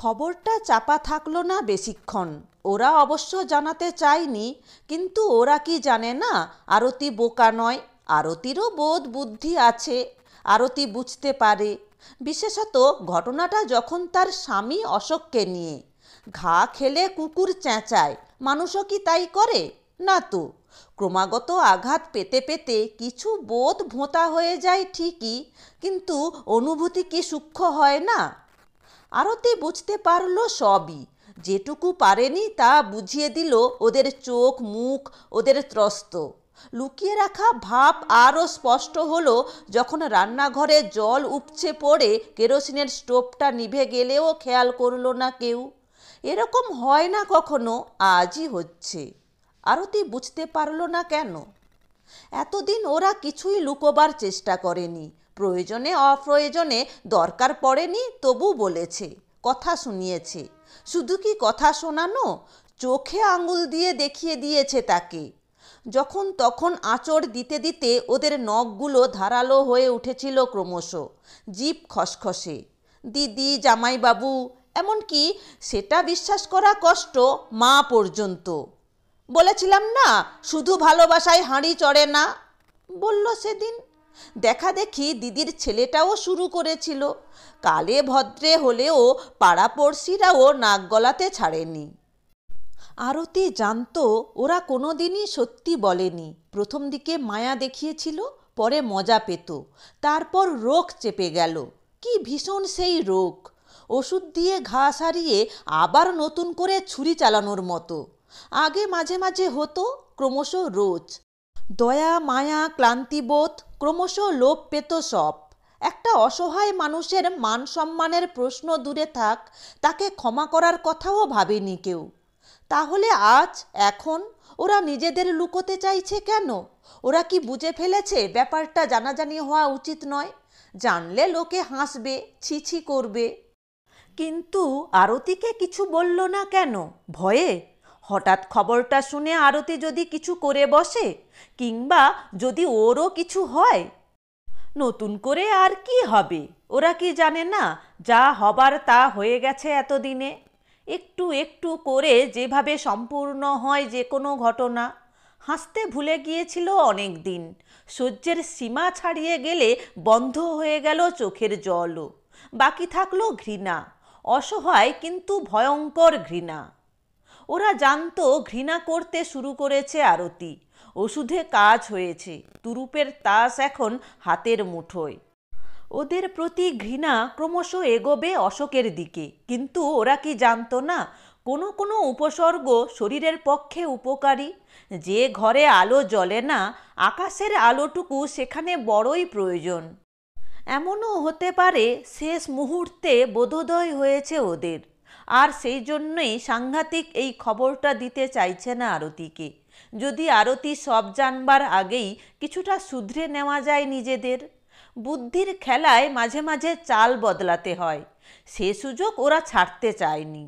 খবরটা চাপা থাকলো না বেশিক্ষণ। ওরা অবশ্য জানাতে চায়নি, কিন্তু ওরা কি জানে না আরতি বোকা নয়। আরতিরও বোধ বুদ্ধি আছে, আরতি বুঝতে পারে। বিশেষত ঘটনাটা যখন তার স্বামী অশোককে নিয়ে। ঘা খেলে কুকুর চেঁচায়, মানুষও কি তাই করে না? তো ক্রমাগত আঘাত পেতে পেতে কিছু বোধ ভোঁতা হয়ে যায় ঠিকই, কিন্তু অনুভূতি কি সূক্ষ্ম হয় না? আরতি বুঝতে পারল সবই, যেটুকু পারেনি তা বুঝিয়ে দিল ওদের চোখ মুখ, ওদের ত্রস্ত। লুকিয়ে রাখা ভাব আরও স্পষ্ট হলো যখন রান্নাঘরে জল উপচে পড়ে কেরোসিনের স্টোভটা নিভে গেলেও খেয়াল করলো না কেউ। এরকম হয় না কখনো, আজই হচ্ছে। আরতি বুঝতে পারল না কেন। এতদিন ওরা কিছুই লুকোবার চেষ্টা করেনি, প্রয়োজনে অপ্রয়োজনে দরকার পড়েনি তবু বলেছে, কথা শুনিয়েছে। শুধু কি কথা শোনানো, চোখে আঙুল দিয়ে দেখিয়ে দিয়েছে তাকে। যখন তখন আঁচড় দিতে দিতে ওদের নখগুলো ধারালো হয়ে উঠেছিল ক্রমশ, জিভ খসখসে। দিদি, জামাইবাবু, এমনকি সেটা বিশ্বাস করা কষ্ট, মা পর্যন্ত। বলেছিলাম না শুধু ভালোবাসায় হাঁড়ি চড়ে না, বলল সেদিন। দেখা দেখি দিদির ছেলেটাও শুরু করেছিল। কালে ভদ্রে হলেও পাড়াপড়শিরাও নাক গলাতে ছাড়েনি। আরতি জানতো ওরা কোনো দিনই সত্যি বলেনি। প্রথম দিকে মায়া দেখিয়েছিল, পরে মজা পেত, তারপর রোগ চেপে গেল। কি ভীষণ সেই রোগ! ওষুধ দিয়ে ঘা সারিয়ে আবার নতুন করে ছুরি চালানোর মতো। আগে মাঝে মাঝে হতো, ক্রমশ রোজ। দয়া মায়া ক্লান্তিবোধ ক্রমশ লোপ পেত সব। একটা অসহায় মানুষের মান সম্মানের প্রশ্ন দূরে থাক, তাকে ক্ষমা করার কথাও ভাবেনি কেউ। তাহলে আজ এখন ওরা নিজেদের লুকোতে চাইছে কেন? ওরা কি বুঝে ফেলেছে ব্যাপারটা জানাজানি হওয়া উচিত নয়? জানলে লোকে হাসবে, ছি ছি করবে। কিন্তু আরতিকে কিছু বলল না কেন? ভয়ে? হঠাৎ খবরটা শুনে আরতি যদি কিছু করে বসে, কিংবা যদি ওরও কিছু হয়? নতুন করে আর কি হবে? ওরা কি জানে না যা হবার তা হয়ে গেছে এতদিনে? একটু একটু করে যেভাবে সম্পূর্ণ হয় যে কোনো ঘটনা। হাসতে ভুলে গিয়েছিল অনেক দিন, সহ্যের সীমা ছাড়িয়ে গেলে বন্ধ হয়ে গেল চোখের জলও। বাকি থাকলো ঘৃণা, অসহায় কিন্তু ভয়ঙ্কর ঘৃণা। ওরা জানতো ঘৃণা করতে শুরু করেছে আরতি। ওষুধে কাজ হয়েছে, তুরুপের তাস এখন হাতের মুঠোয়। ওদের প্রতি ঘৃণা ক্রমশ এগোবে অশোকের দিকে। কিন্তু ওরা কি জানতো না কোনো কোনো উপসর্গ শরীরের পক্ষে উপকারী? যে ঘরে আলো জ্বলে না, আকাশের আলোটুকু সেখানে বড়ই প্রয়োজন। এমনও হতে পারে শেষ মুহূর্তে বোধোদয় হয়েছে ওদের, আর সেই জন্যই সাংঘাতিক এই খবরটা দিতে চাইছে না আরতিকে। যদি আরতি সব জানবার আগেই কিছুটা শুধরে নেওয়া যায় নিজেদের। বুদ্ধির খেলায় মাঝে মাঝে চাল বদলাতে হয়, সে সুযোগ ওরা ছাড়তে চায়নি।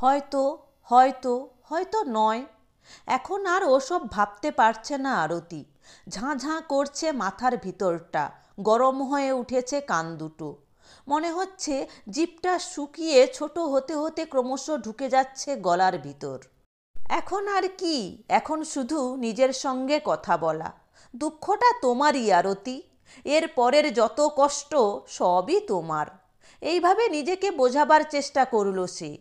হয়তো হয়তো হয়তো নয়। এখন আর ওসব ভাবতে পারছে না আরতি। ঝাঁ ঝাঁ করছে মাথার ভিতরটা, গরম হয়ে উঠেছে কান দুটো। মনে হচ্ছে জিভটা শুকিয়ে ছোট হতে হতে ক্রমশ ঢুকে যাচ্ছে গলার ভিতর। এখন আর কি? এখন শুধু নিজের সঙ্গে কথা বলা। দুঃখটা তোমারই আরতি, এর পরের যত কষ্ট সবই তোমার। এইভাবে নিজেকে বোঝাবার চেষ্টা করল সে।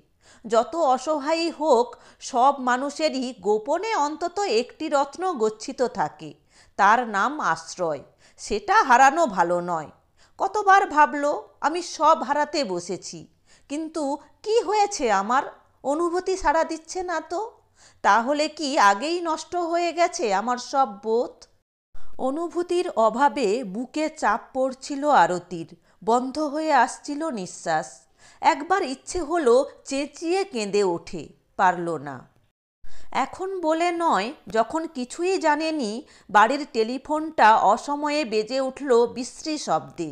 যত অসহায়ী হোক, সব মানুষেরই গোপনে অন্তত একটি রত্ন গচ্ছিত থাকে, তার নাম আশ্রয়। সেটা হারানো ভালো নয়। কতবার ভাবলো আমি সব হারাতে বসেছি, কিন্তু কি হয়েছে আমার? অনুভূতি সাড়া দিচ্ছে না তো। তাহলে কি আগেই নষ্ট হয়ে গেছে আমার সব বোধ? অনুভূতির অভাবে বুকে চাপ পড়ছিল আরতির, বন্ধ হয়ে আসছিল নিঃশ্বাস। একবার ইচ্ছে হলো চেঁচিয়ে কেঁদে ওঠে, পারল না। এখন বলে নয়, যখন কিছুই জানেনি। বাড়ির টেলিফোনটা অসময়ে বেজে উঠল বিশ্রী শব্দে।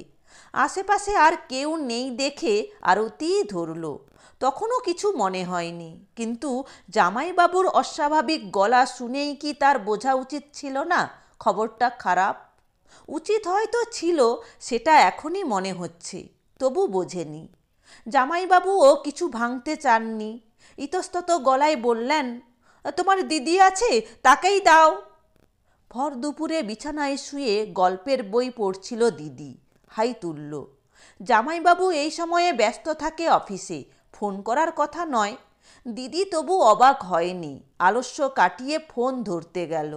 আশেপাশে আর কেউ নেই দেখে আরতিই ধরল। তখনও কিছু মনে হয়নি, কিন্তু জামাইবাবুর অস্বাভাবিক গলা শুনেই কি তার বোঝা উচিত ছিল না খবরটা খারাপ? উচিত হয়তো ছিল, সেটা এখনই মনে হচ্ছে, তবু বোঝেনি। জামাইবাবুও কিছু ভাঙতে চাননি, ইতস্তত গলায় বললেন, তোমার দিদি আছে, তাকেই দাও। ভর দুপুরে বিছানায় শুয়ে গল্পের বই পড়ছিল দিদি, হাই তুলল। জামাইবাবু এই সময়ে ব্যস্ত থাকে অফিসে, ফোন করার কথা নয়। দিদি তবু অবাক হয়নি, আলস্য কাটিয়ে ফোন ধরতে গেল।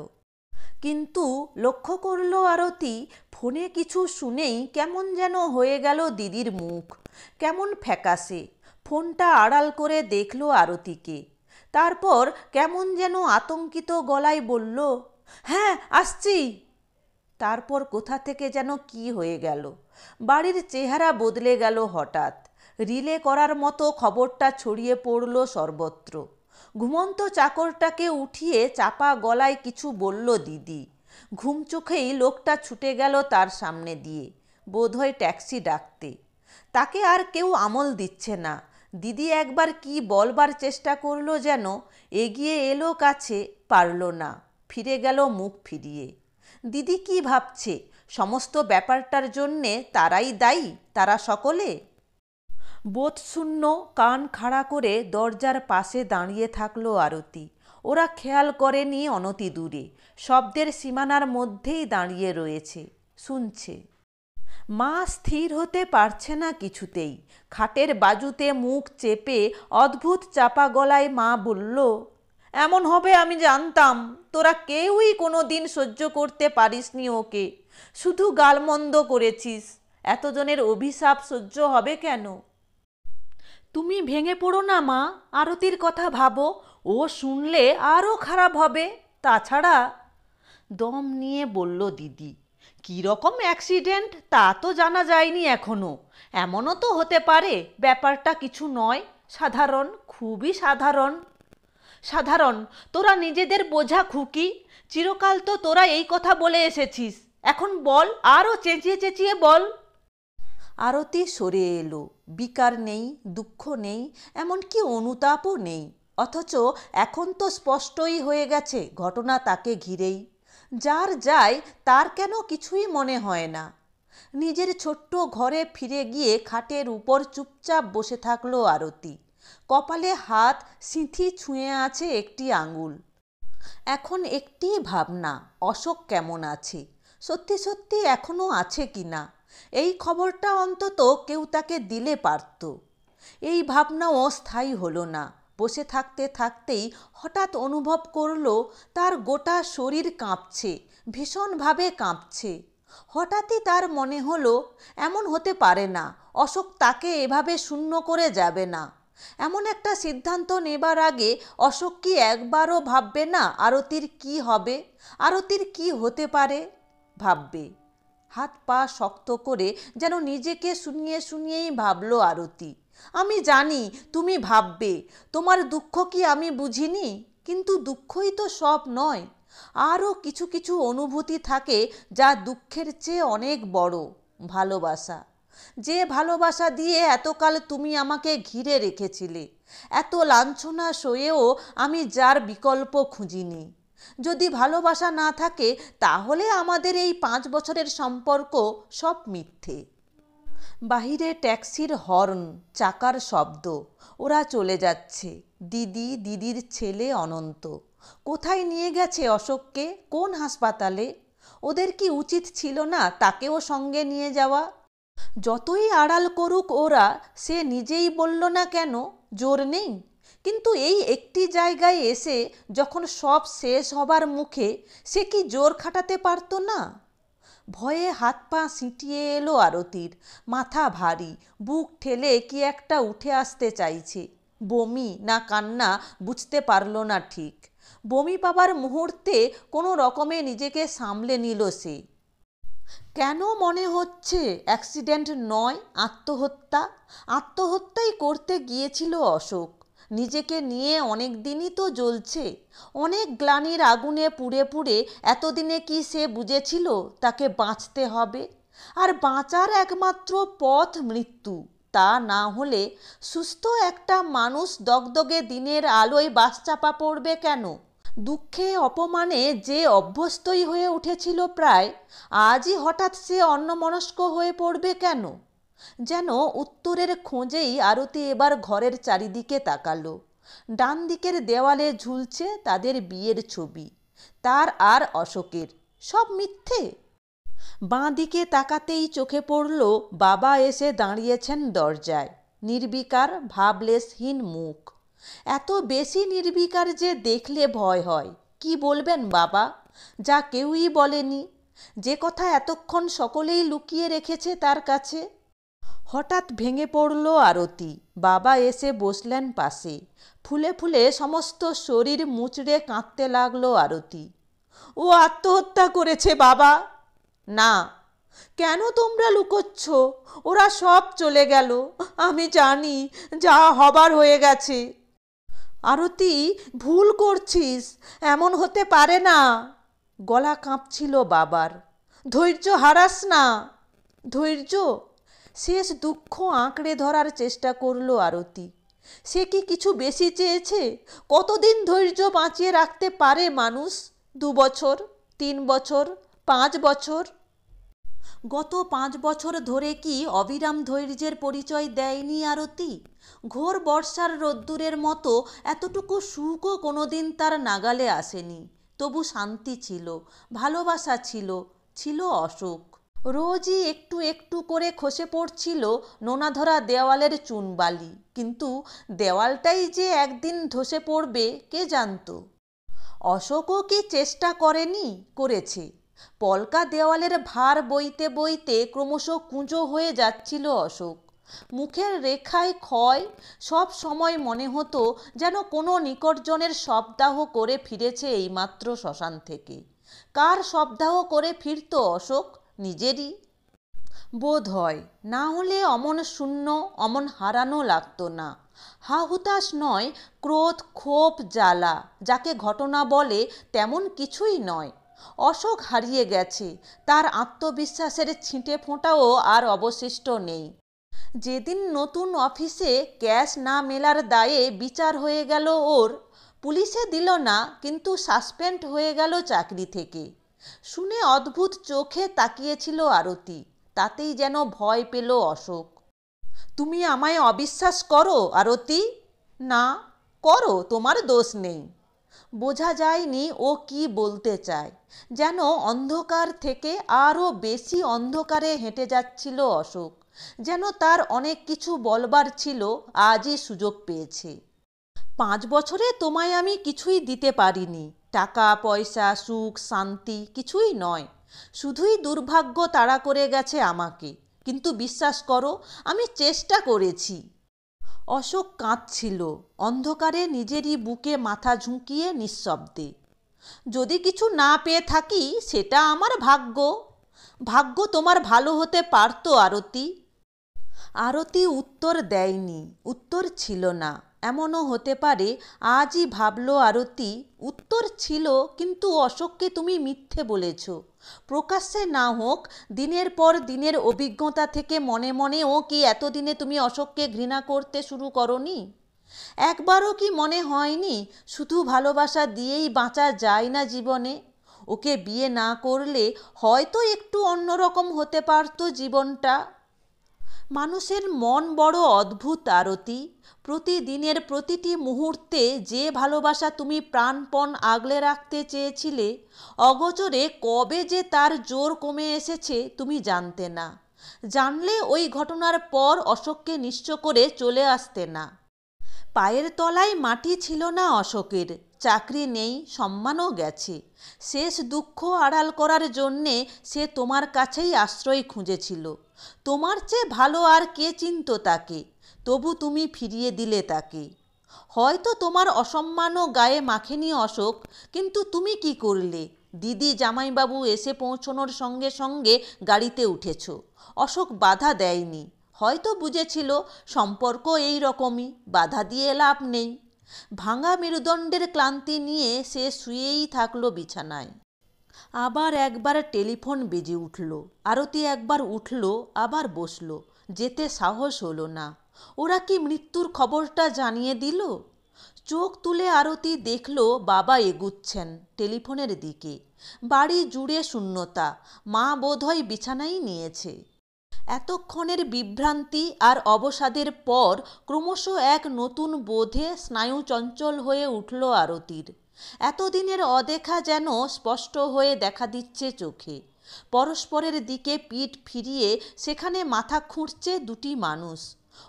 কিন্তু লক্ষ্য করল আরতি, ফোনে কিছু শুনেই কেমন যেন হয়ে গেল দিদির মুখ, কেমন ফ্যাকাশে। ফোনটা আড়াল করে দেখল আরতিকে, তারপর কেমন যেন আতঙ্কিত গলায় বলল, হ্যাঁ আসছি। তারপর কোথা থেকে যেন কি হয়ে গেল, বাড়ির চেহারা বদলে গেল হঠাৎ। রিলে করার মতো খবরটা ছড়িয়ে পড়ল সর্বত্র। ঘুমন্ত চাকরটাকে উঠিয়ে চাপা গলায় কিছু বলল দিদি। ঘুম চোখেই লোকটা ছুটে গেল তার সামনে দিয়ে, বোধহয় ট্যাক্সি ডাকতে। তাকে আর কেউ আমল দিচ্ছে না। দিদি একবার কি বলবার চেষ্টা করলো যেন, এগিয়ে এলো কাছে, পারল না, ফিরে গেল মুখ ফিরিয়ে। দিদি কি ভাবছে, সমস্ত ব্যাপারটার জন্যে তারাই দায়ী, তারা সকলে? বোধশূন্য কান খাড়া করে দরজার পাশে দাঁড়িয়ে থাকলো আরতি। ওরা খেয়াল করেনি অনতি দূরে, শব্দের সীমানার মধ্যেই দাঁড়িয়ে রয়েছে, শুনছে। মা স্থির হতে পারছে না কিছুতেই। খাটের বাজুতে মুখ চেপে অদ্ভুত চাপা গলায় মা বলল, এমন হবে আমি জানতাম। তোরা কেউই কোনো দিন সহ্য করতে পারিসনি ওকে, শুধু গালমন্দ করেছিস। এতজনের অভিশাপ সহ্য হবে কেন? তুমি ভেঙে পড়ো না মা, আরতির কথা ভাবো, ও শুনলে আরও খারাপ হবে। তাছাড়া, দম নিয়ে বলল দিদি, কী রকম অ্যাক্সিডেন্ট তা তো জানা যায়নি এখনো। এমনও তো হতে পারে ব্যাপারটা কিছু নয়, সাধারণ, খুবই সাধারণ। সাধারণ? তোরা নিজেদের বোঝা খুকি, চিরকাল তো তোরা এই কথা বলে এসেছিস। এখন বল, আরও চেঁচিয়ে চেঁচিয়ে বল। আরতি সরে এলো। বিকার নেই, দুঃখ নেই, এমনকি অনুতাপও নেই। অথচ এখন তো স্পষ্টই হয়ে গেছে ঘটনা তাকে ঘিরেই। যার যায় তার কেন কিছুই মনে হয় না। নিজের ছোট্ট ঘরে ফিরে গিয়ে খাটের উপর চুপচাপ বসে থাকলো আরতি। কপালে হাত, সিঁথি ছুঁয়ে আছে একটি আঙুল। এখন একটি ভাবনা, অশোক কেমন আছে, সত্যি সত্যি এখনও আছে কি না। এই খবরটা অন্তত কেউ তাকে দিলে পারত। এই ভাবনাও স্থায়ী হলো না। বসে থাকতে থাকতেই হঠাৎ অনুভব করল তার গোটা শরীর কাঁপছে, ভীষণভাবে কাঁপছে। হঠাৎই তার মনে হলো, এমন হতে পারে না, অশোক তাকে এভাবে শূন্য করে যাবে না। এমন একটা সিদ্ধান্ত নেবার আগে অশোক কি একবারও ভাববে না আরতির কি হবে, আরতির কি হতে পারে? ভাববে। হাত পা শক্ত করে যেন নিজেকে শুনিয়ে শুনিয়েই ভাবল আরতি, আমি জানি তুমি ভাববে, তোমার দুঃখ কি আমি বুঝিনি? কিন্তু দুঃখই তো সব নয়। আরও কিছু কিছু অনুভূতি থাকে যা দুঃখের চেয়ে অনেক বড়। ভালোবাসা, যে ভালোবাসা দিয়ে এতকাল তুমি আমাকে ঘিরে রেখেছিলে, এত লাঞ্ছনা সয়েও আমি যার বিকল্প খুঁজিনি। যদি ভালোবাসা না থাকে তাহলে আমাদের এই 5 বছরের সম্পর্ক সব মিথ্যে। বাহিরে ট্যাক্সির হর্ন, চাকার শব্দ, ওরা চলে যাচ্ছে। দিদি, দিদির ছেলে অনন্ত। কোথায় নিয়ে গেছে অশোককে, কোন হাসপাতালে? ওদের কি উচিত ছিল না তাকেও সঙ্গে নিয়ে যাওয়া? যতই আড়াল করুক ওরা, সে নিজেই বলল না কেন জোর নেই। কিন্তু এই একটি জায়গায় এসে যখন সব শেষ হবার মুখে, সে কি জোর খাটাতে পারত না? ভয়ে হাত পা সিঁটিয়ে এলো আরতির, মাথা ভারী, বুক ঠেলে কি একটা উঠে আসতে চাইছে। বমি না কান্না বুঝতে পারল না ঠিক। বমি পাবার মুহূর্তে কোনো রকমে নিজেকে সামলে নিল সে। কেন মনে হচ্ছে অ্যাক্সিডেন্ট নয়, আত্মহত্যা? আত্মহত্যাই করতে গিয়েছিল অশোক। নিজেকে নিয়ে অনেক দিনই তো জ্বলছে, অনেক গ্লানির আগুনে পুড়ে পুড়ে। এতদিনে কি সে বুঝেছিল তাকে বাঁচতে হবে? আর বাঁচার একমাত্র পথ মৃত্যু। তা না হলে সুস্থ একটা মানুষ দগদগে দিনের আলোয় বাস চাপা পড়বে কেন? দুঃখে অপমানে যে অভ্যস্তই হয়ে উঠেছিল প্রায়, আজই হঠাৎ সে অন্যমনস্ক হয়ে পড়বে কেন? যেন উত্তরের খোঁজেই আরতি এবার ঘরের চারিদিকে তাকালো। ডান দিকের দেওয়ালে ঝুলছে তাদের বিয়ের ছবি, তার আর অশোকের। সব মিথ্যে। বাঁ দিকে তাকাতেই চোখে পড়ল বাবা এসে দাঁড়িয়েছেন দরজায়। নির্বিকার, ভাবলেশহীন মুখ। এত বেশি নির্বিকার যে দেখলে ভয় হয়। কি বলবেন বাবা, যা কেউই বলেনি, যে কথা এতক্ষণ সকলেই লুকিয়ে রেখেছে তার কাছে। হঠাৎ ভেঙে পড়ল আরতি। বাবা এসে বসলেন পাশে। ফুলে ফুলে সমস্ত শরীর মুচড়ে কাঁদতে লাগলো আরতি। ও আত্মহত্যা করেছে বাবা। না। কেন তোমরা লুকোচ্ছ? ওরা সব চলে গেল। আমি জানি যা হবার হয়ে গেছে। আরতি, ভুল করছিস, এমন হতে পারে না। গলা কাঁপছিল বাবার। ধৈর্য হারাস না। ধৈর্য? শেষ দুঃখ আঁকড়ে ধরার চেষ্টা করলো আরতি। সে কি কিছু বেশি চেয়েছে? কতদিন ধৈর্য বাঁচিয়ে রাখতে পারে মানুষ? 2 বছর, 3 বছর, 5 বছর? গত 5 বছর ধরে কি অবিরাম ধৈর্যের পরিচয় দেয়নি আরতি? ঘোর বর্ষার রোদ্দুরের মতো এতটুকু সুখও কোনোদিন তার নাগালে আসেনি। তবু শান্তি ছিল, ভালোবাসা ছিল, ছিল অশোক। রোজই একটু একটু করে খসে পড়ছিল নোনাধরা দেওয়ালের চুনবালি, কিন্তু দেওয়ালটাই যে একদিন ধসে পড়বে কে জানত? অশোকও কি চেষ্টা করেনি? করেছে। পলকা দেওয়ালের ভার বইতে বইতে ক্রমশ কুঁজো হয়ে যাচ্ছিল অশোক। মুখের রেখায় ক্ষয়। সব সময় মনে হতো যেন কোনো নিকটজনের শবদাহ করে ফিরেছে এইমাত্র শ্মশান থেকে। কার শবদাহ করে ফিরত অশোক? নিজেরই বোধ হয়। না হলে অমন শূন্য, অমন হারানো লাগতো না। হাহুতাশ নয়, ক্রোধ, ক্ষোভ, জ্বালা, যাকে ঘটনা বলে তেমন কিছুই নয়। অশোক হারিয়ে গেছে। তার আত্মবিশ্বাসের ছিটে ফোঁটাও আর অবশিষ্ট নেই। যেদিন নতুন অফিসে ক্যাশ না মেলার দায়ে বিচার হয়ে গেল ওর, পুলিশে দিল না, কিন্তু সাসপেন্ড হয়ে গেল চাকরি থেকে। শুনে অদ্ভুত চোখে তাকিয়েছিল আরতি। তাতেই যেন ভয় পেল অশোক। তুমি আমায় অবিশ্বাস করো আরতি? না, করো, তোমার দোষ নেই। বোঝা যায়নি ও কি বলতে চায়। যেন অন্ধকার থেকে আরও বেশি অন্ধকারে হেঁটে যাচ্ছিল অশোক। যেন তার অনেক কিছু বলবার ছিল, আজই সুযোগ পেয়েছে। 5 বছরে তোমায় আমি কিছুই দিতে পারিনি। টাকা পয়সা, সুখ, শান্তি কিছুই নয়। শুধুই দুর্ভাগ্য তাড়া করে গেছে আমাকে। কিন্তু বিশ্বাস করো, আমি চেষ্টা করেছি। অশোক কাঁদছিল। অন্ধকারে নিজেরই বুকে মাথা ঝুঁকিয়ে নিঃশব্দে। যদি কিছু না পেয়ে থাকি সেটা আমার ভাগ্য। ভাগ্য তোমার ভালো হতে পারতো আরতি। আরতি উত্তর দেয়নি। উত্তর ছিল না। এমনও হতে পারে, আজই ভাবল আরতি, উত্তর ছিল, কিন্তু অশোককে তুমি মিথ্যে বলেছ। প্রকাশ্যে না হোক, দিনের পর দিনের অভিজ্ঞতা থেকে মনে মনেও কি এতদিনে তুমি অশোককে ঘৃণা করতে শুরু করনি? একবারও কি মনে হয়নি শুধু ভালোবাসা দিয়েই বাঁচা যায় না জীবনে? ওকে বিয়ে না করলে হয়তো একটু অন্যরকম হতে পারতো জীবনটা। মানুষের মন বড় অদ্ভুত আরতি। প্রতিদিনের প্রতিটি মুহূর্তে যে ভালোবাসা তুমি প্রাণপণ আগলে রাখতে চেয়েছিলে, অগোচরে কবে যে তার জোর কমে এসেছে তুমি জানতে না। জানলে ওই ঘটনার পর অশোককে নিঃস্ব করে চলে আসতে না। পায়ের তলায় মাটি ছিল না অশোকের। চাকরি নেই, সম্মানও গেছে। শেষ দুঃখ আড়াল করার জন্যে সে তোমার কাছেই আশ্রয় খুঁজেছিল। তোমার চেয়ে ভালো আর কে চিনত তাকে? তবু তুমি ফিরিয়ে দিলে তাকে। হয়তো তোমার অসম্মানও গায়ে মাখেনি অশোক, কিন্তু তুমি কি করলে? দিদি জামাইবাবু এসে পৌঁছনোর সঙ্গে সঙ্গে গাড়িতে উঠেছ। অশোক বাধা দেয়নি। হয়তো বুঝেছিল সম্পর্ক এই রকমই, বাধা দিয়ে লাভ নেই। ভাঙা মেরুদণ্ডের ক্লান্তি নিয়ে সে শুয়েই থাকলো বিছানায়। আবার একবার টেলিফোন বেজে উঠল। আরতি একবার উঠল, আবার বসল। যেতে সাহস হলো না। ওরা কি মৃত্যুর খবরটা জানিয়ে দিল? চোখ তুলে আরতি দেখল বাবা এগুচ্ছেন টেলিফোনের দিকে। বাড়ি জুড়ে শূন্যতা। মা বোধহয় বিছানাই নিয়েছে। এতক্ষণের বিভ্রান্তি আর অবসাদের পর ক্রমশ এক নতুন বোধে স্নায়ু চঞ্চল হয়ে উঠল আরতির। এতদিনের অদেখা যেন স্পষ্ট হয়ে দেখা দিচ্ছে চোখে। পরস্পরের দিকে পিঠ ফিরিয়ে সেখানে মাথা খুঁড়ছে দুটি মানুষ।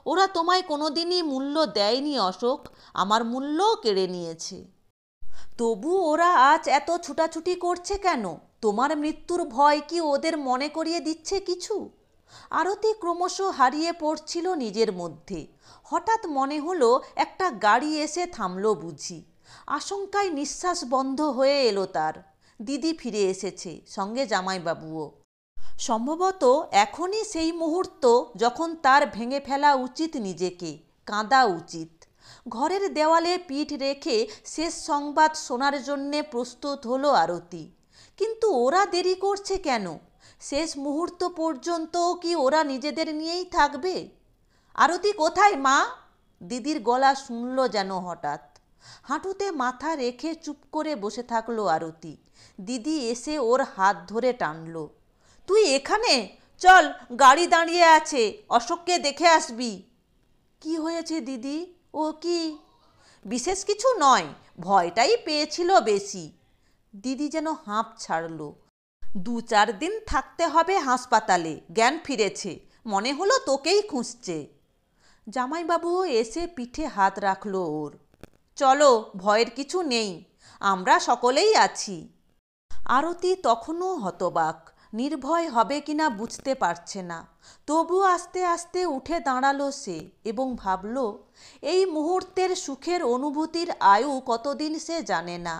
ওরা তোমায় কোনোদিনই মূল্য দেয়নি অশোক, আমার মূল্যও কেড়ে নিয়েছে। তবু ওরা আজ এত ছুটাছুটি করছে কেন? তোমার মৃত্যুর ভয় কি ওদের মনে করিয়ে দিচ্ছে কিছু? আরতি ক্রমশ হারিয়ে পড়ছিল নিজের মধ্যে। হঠাৎ মনে হলো একটা গাড়ি এসে থামল বুঝি। আশঙ্কায় নিঃশ্বাস বন্ধ হয়ে এলো তার। দিদি ফিরে এসেছে, সঙ্গে জামাইবাবুও। সম্ভবত এখনই সেই মুহূর্ত যখন তার ভেঙে ফেলা উচিত, নিজেকে কাঁদা উচিত। ঘরের দেওয়ালে পিঠ রেখে শেষ সংবাদ শোনার জন্যে প্রস্তুত হলো আরতি। কিন্তু ওরা দেরি করছে কেন? শেষ মুহূর্ত পর্যন্ত কি ওরা নিজেদের নিয়েই থাকবে? আরতি কোথায় মা? দিদির গলা শুনল যেন হঠাৎ। হাঁটুতে মাথা রেখে চুপ করে বসে থাকলো আরতি। দিদি এসে ওর হাত ধরে টানল। তুই এখানে? চল, গাড়ি দাঁড়িয়ে আছে, অশোককে দেখে আসবি। কি হয়েছে দিদি? ও কি? বিশেষ কিছু নয়, ভয়টাই পেয়েছিল বেশি। দিদি যেন হাঁপ ছাড়ল। 2-4 দিন থাকতে হবে হাসপাতালে, জ্ঞান ফিরেছে, মনে হলো তোকেই খুঁজছে। জামাইবাবুও এসে পিঠে হাত রাখলো ওর। চলো, ভয়ের কিছু নেই, আমরা সকলেই আছি। আরতি তখনও হতবাক, নির্ভয় হবে কিনা বুঝতে পারছে না। তবু আস্তে আস্তে উঠে দাঁড়ালো সে এবং ভাবল, এই মুহূর্তের সুখের অনুভূতির আয়ু কতদিন সে জানে না।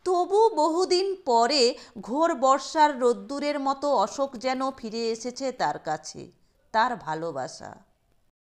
তবু বহুদিন পরে ঘোর বর্ষার রোদ্দুরের মতো অশোক যেন ফিরে এসেছে তার কাছে, তার ভালোবাসা।